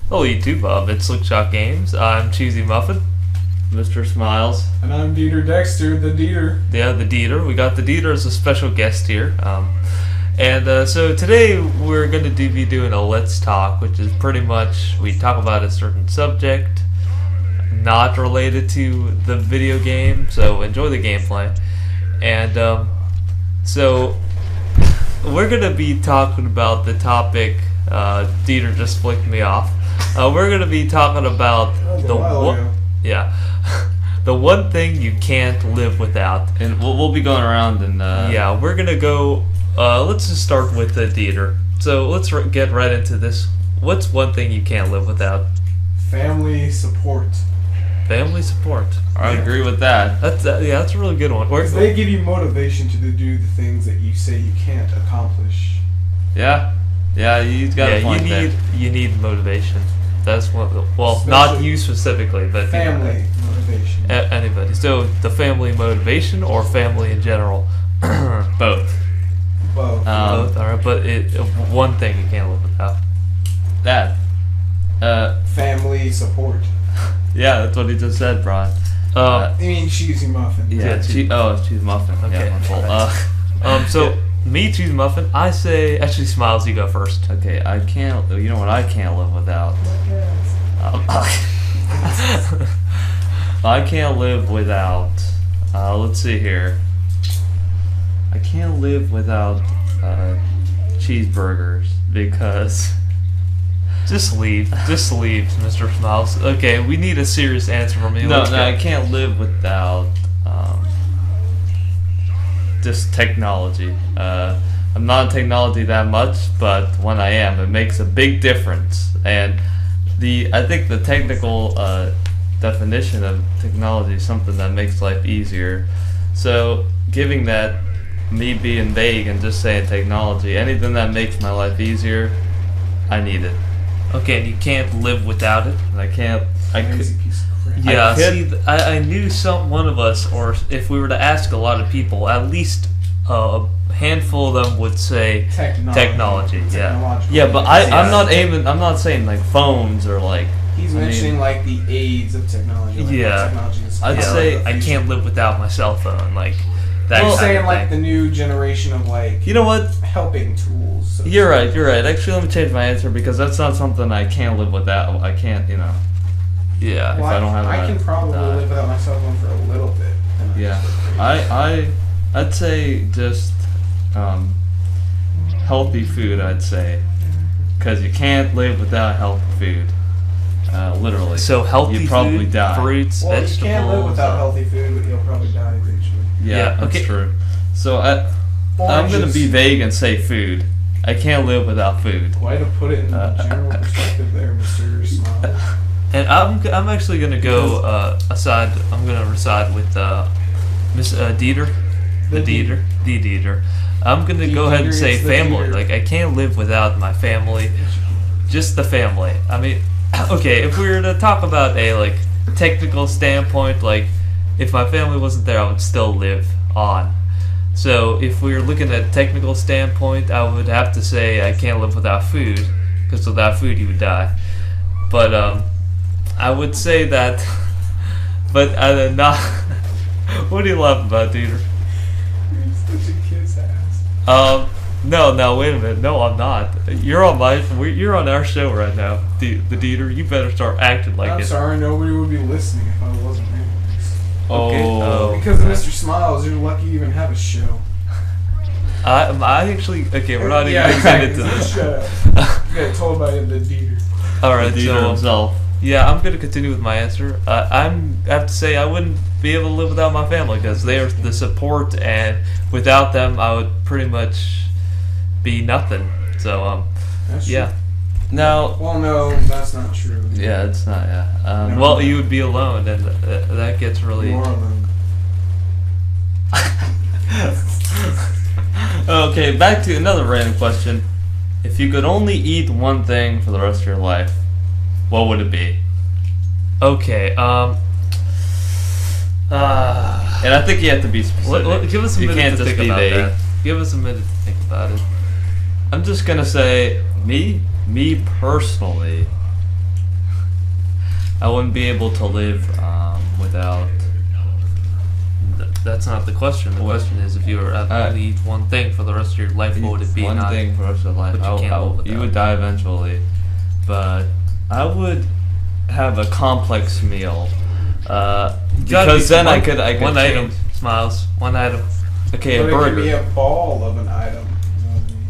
Hello YouTube, it's Slickshot Games. I'm Cheesy Muffin. Mr. Smiles. And I'm Dextor, the Dieter. Yeah, the Dieter. We got the Dieter as a special guest here. So today we're going to be doing a Let's Talk, which is pretty much we talk about a certain subject not related to the video game, so enjoy the gameplay. And so we're going to be talking about the topic, Dieter just flicked me off. We're going to be talking about the one thing you can't live without. And we'll be going around and... yeah, we're going to go... let's just start with the Dieter. So let's get right into this. What's one thing you can't live without? Family support. Family support. I agree with that. That's a really good one. Because they give you motivation to do the things that you say you can't accomplish. Yeah, you got a point there. You need motivation. That's what. Well, Especially not you specifically, but family motivation. Anybody. So the family motivation or family in general. Both. Both. All right, but one thing you can't live without. That. Family support. Yeah, that's what he just said, Brian. I mean cheesy muffin. Yeah, it's cheese muffin. Okay. Yeah, my fault. So me, cheese muffin. I say actually, Smiles, you go first. Okay, I can't. You know what I can't live without? I can't live without. Let's see here. I can't live without cheeseburgers because. Just leave, Mr. Smiles. Okay, we need a serious answer from you. No, I can't live without just technology. I'm not in technology that much, but when I am, it makes a big difference. And I think the technical definition of technology is something that makes life easier. So, giving that, me being vague and just saying technology, anything that makes my life easier, I need it. Okay, and you can't live without it. I can't. Crazy piece of crap. Yeah, I knew one of us, or if we were to ask a lot of people, at least a handful of them would say technology. Yeah, but I'm not saying like phones or like. He's mentioning like the aids of technology. Like technology I'd say I can't live without my cell phone. Like that. He's saying like the new generation of like. You know what? Helping tools. So You're right. Actually, let me change my answer because that's not something I can't live without. I can't, Yeah. Well, if I don't have I can probably live without my cell phone for a little bit. Yeah. I'd say just healthy food. I'd say because you can't live without healthy food. Literally. So healthy you probably food, die. Fruits, vegetables. You can't live without healthy food, but you'll probably die eventually. Yeah, that's true. So I'm going to be vague and say food. I can't live without food. Way to put it in general perspective there, Mr. Smiles. And I'm actually going to go aside. I'm going to reside with Miss Dieter. The Dieter. I'm going to go ahead and say family. Dieter. Like, I can't live without my family. Just the family. I mean, okay, if we were to talk about a, like, technical standpoint, like, if my family wasn't there, I would still live on. So if we were looking at a technical standpoint, I would have to say I can't live without food, because without food you would die. But I would say that, but not. What do you laugh about, Dieter? You're such a kid's ass. No, wait a minute. No, I'm not. You're on our show right now, the Dieter. You better start acting like it. I'm sorry, nobody would be listening if I wasn't anyways. Okay. Because of Mr. Smiles, you're lucky you even have a show. I actually. Okay, we're not even going to get into this. Shut up. You got told by the Dieter. All right, the Dieter himself. Yeah, I'm going to continue with my answer. I have to say I wouldn't be able to live without my family because they are the support, and without them, I would pretty much be nothing. So, That's yeah. True. Now, well, no, that's not true. Yeah, it's not. Yeah. Well, you would be alone, and that gets really. More alone. Okay, back to another random question. If you could only eat one thing for the rest of your life, what would it be? Okay. And I think you have to be specific. Give us a minute to think about that. Give us a minute to think about it. I'm just gonna say me personally. I wouldn't be able to live without. That's not the question. The question is, if you were only eat one thing for the rest of your life, what would it be? One thing for the rest of life. But you can't live without. You would die eventually, but I would have a complex meal. Because then I could one change. item. Smiles. One item. Okay, But a it burger. could be a ball of an item.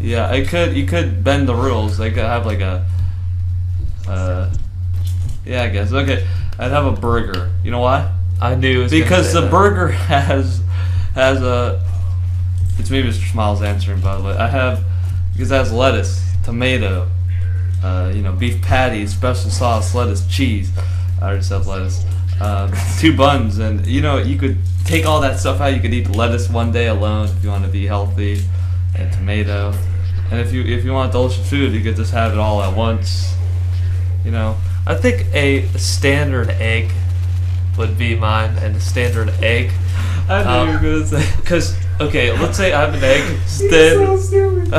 You know what I mean? Yeah, you could bend the rules. They could have like a. Yeah, I guess. Okay, I'd have a burger. You know why? I knew it was gonna Because say the that. burger has a. It's me, Mr. Smiles, answering, by the way. Because it has lettuce, tomato, beef patty, special sauce, lettuce, cheese. I already said lettuce. 2 buns, and you could take all that stuff out. You could eat lettuce one day alone if you want to be healthy, and tomato. And if you want delicious food, you could just have it all at once. I think a standard egg would be mine, and a standard egg. I knew you were gonna say. Because, okay, let's say I have an egg. So stupid.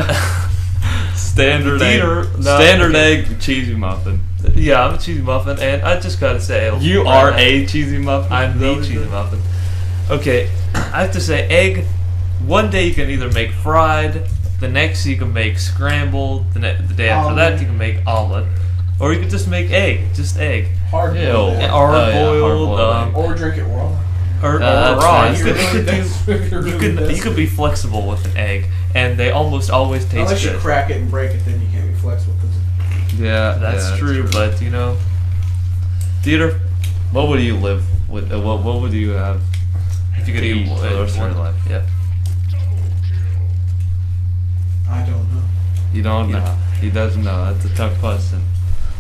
Standard egg. Dieter, no, Standard okay. egg cheesy muffin. Yeah, I'm a cheesy muffin, and I just gotta say. You are a cheesy muffin. I'm the cheesy muffin. Okay, I have to say, egg. One day you can either make fried, the next you can make scrambled, the day after that you can make omelet, or you can just make egg, just egg. Hard Ew. boiled. hard-boiled Or drink it raw. Or that's raw. nice. You could be flexible with an egg, and they almost always taste Unless you good. crack it and break it, then you can't be flexible. Yeah, That's true, but Dieter, what would you live with? What would you have? if you could to eat eat for the rest of your life? yeah. I don't know. You don't know. He doesn't know. That's a tough question.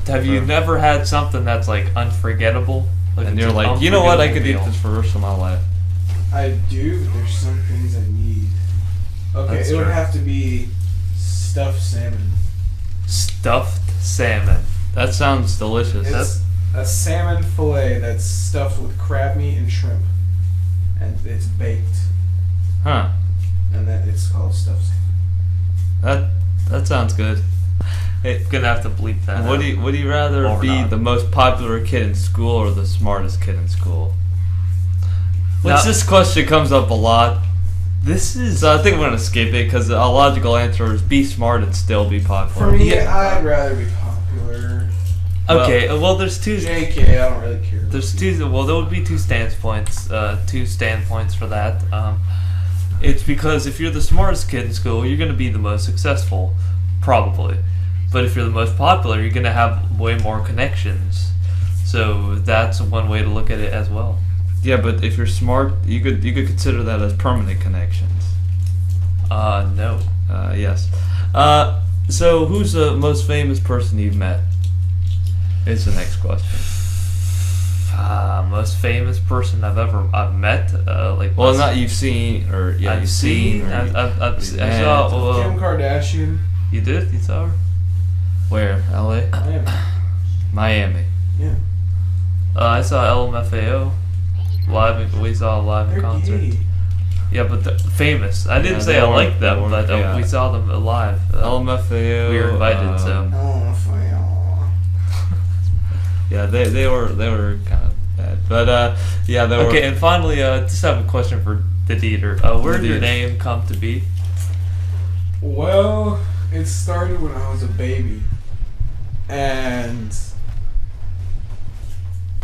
Have you never had something that's like unforgettable? And it's you're an like, you know what? I could eat unforgettable this for the rest of my life. I do, but there's some things I need. Okay, That's it would true. have to be stuffed salmon. meal. Stuffed salmon. That sounds delicious. It's a salmon fillet that's stuffed with crab meat and shrimp, and it's baked, Huh. and then it's called stuffed salmon. That sounds good. Hey, gonna have to bleep that. Would you rather Or be not. the most popular kid in school or the smartest kid in school? This question comes up a lot. This is. So I think we're gonna skip it because a logical answer is be smart and still be popular. For me, Yeah. I'd rather be popular. Okay, well, there's two. JK, I don't really care. There's two. Well, there would be two standpoints. Two standpoints for that. It's because if you're the smartest kid in school, you're gonna be the most successful, probably. But if you're the most popular, you're gonna have way more connections. So that's one way to look at it as well. Yeah, but if you're smart, you could consider that as permanent connections. No. Yes. So who's the most famous person you've met? Is the next question. Most famous person I've met. Well, not you've seen or yeah, I've you've seen. or I you've saw. met. Well, Kim Kardashian. you did. You saw her. Where? L.A. Miami. Yeah. I saw LMFAO live. We saw a live They're concert. gay. Yeah, but famous. I didn't Yeah, say they I weren't- liked they them, weren't- but yeah. we saw them live. LMFAO. we were invited, so. Oh, fine. Yeah, they were kind of bad, but yeah, they were. Okay, and finally, just have a question for the Dieter. Where did your Dieter. name come to be? Well, it started when I was a baby, and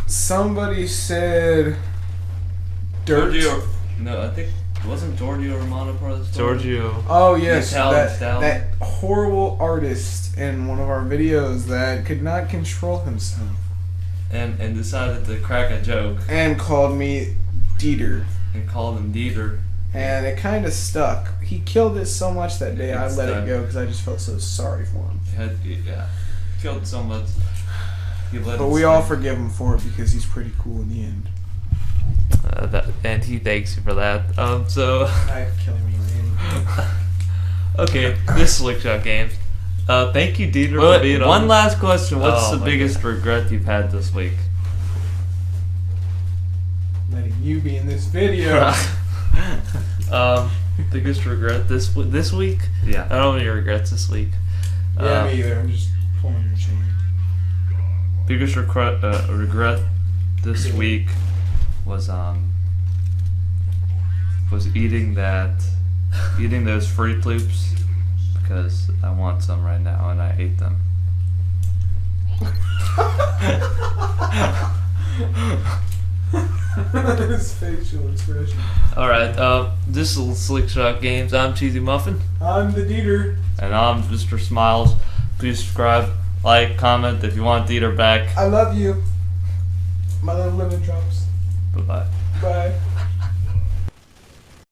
somebody said dirt. No, I think wasn't Giorgio Romano part of the story? Giorgio. Oh yes, The Italian style. that horrible artist in one of our videos that could not control himself and decided to crack a joke and called me Dieter, and called him Dieter. and it kind of stuck. He killed it so much that day, I It let stuck. it go because I just felt so sorry for him. Yeah, killed so much. He let But it we slip. all forgive him for it because he's pretty cool in the end. And he thanks you for that. So, I'd kill him anyway. okay, this is Slickshot Games. Thank you, Dieter, for being on. One last question. What's Oh, the my biggest regret you've had this week? Letting you be in this video. Biggest regret this week? Yeah. I don't have any regrets this week. Yeah, me either. I'm just pulling your chain. biggest regret this week was eating those Fruit Loops because I want some right now and I ate them. His facial expression. Alright, this is Slick Shot Games. I'm Cheesy Muffin. I'm the Dieter. And I'm Mr. Smiles. Please subscribe, like, comment if you want Dieter back. I love you. My little lemon drops. Bye-bye. Bye.